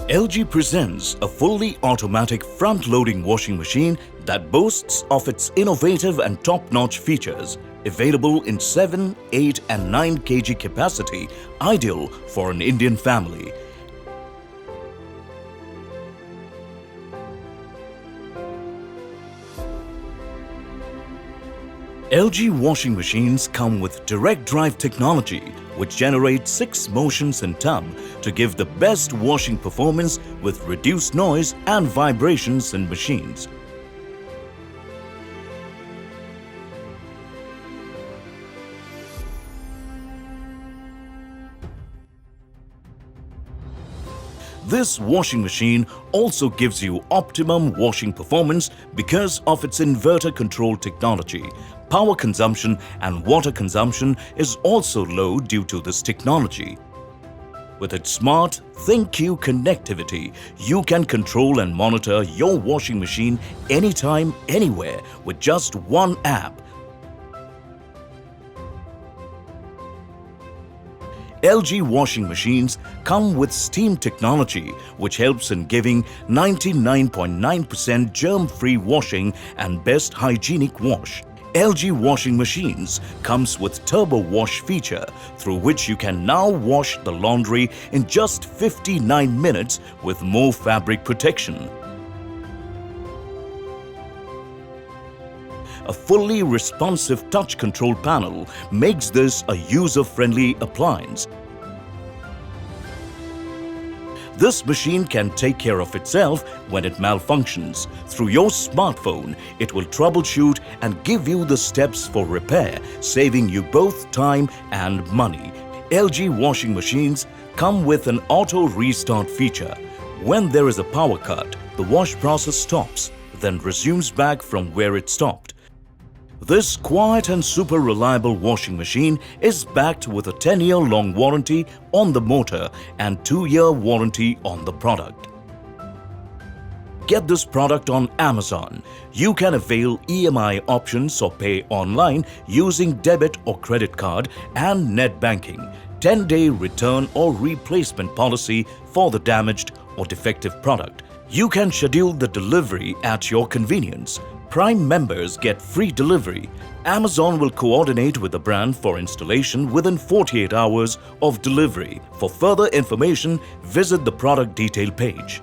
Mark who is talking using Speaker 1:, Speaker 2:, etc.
Speaker 1: LG presents a fully automatic front-loading washing machine that boasts of its innovative and top-notch features, available in 7, 8 and 9 kg capacity, ideal for an Indian family. LG washing machines come with direct drive technology, which generates 6 motions in turn to give the best washing performance with reduced noise and vibrations in machines. This washing machine also gives you optimum washing performance because of its inverter control technology. Power consumption and water consumption is also low due to this technology. With its smart ThinQ connectivity, you can control and monitor your washing machine anytime, anywhere with just one app. LG washing machines come with steam technology, which helps in giving 99.9% germ-free washing and best hygienic wash. LG washing machines comes with turbo wash feature, through which you can now wash the laundry in just 59 minutes with more fabric protection. A fully responsive touch control panel makes this a user-friendly appliance. This machine can take care of itself when it malfunctions. Through your smartphone, it will troubleshoot and give you the steps for repair, saving you both time and money. LG washing machines come with an auto restart feature. When there is a power cut, the wash process stops, then resumes back from where it stopped. This quiet and super reliable washing machine is backed with a 10-year long warranty on the motor and 2-year warranty on the product. Get this product on Amazon. You can avail EMI options or pay online using debit or credit card and net banking. 10-day return or replacement policy for the damaged or defective product. You can schedule the delivery at your convenience. Prime members get free delivery. Amazon will coordinate with the brand for installation within 48 hours of delivery. For further information, visit the product detail page.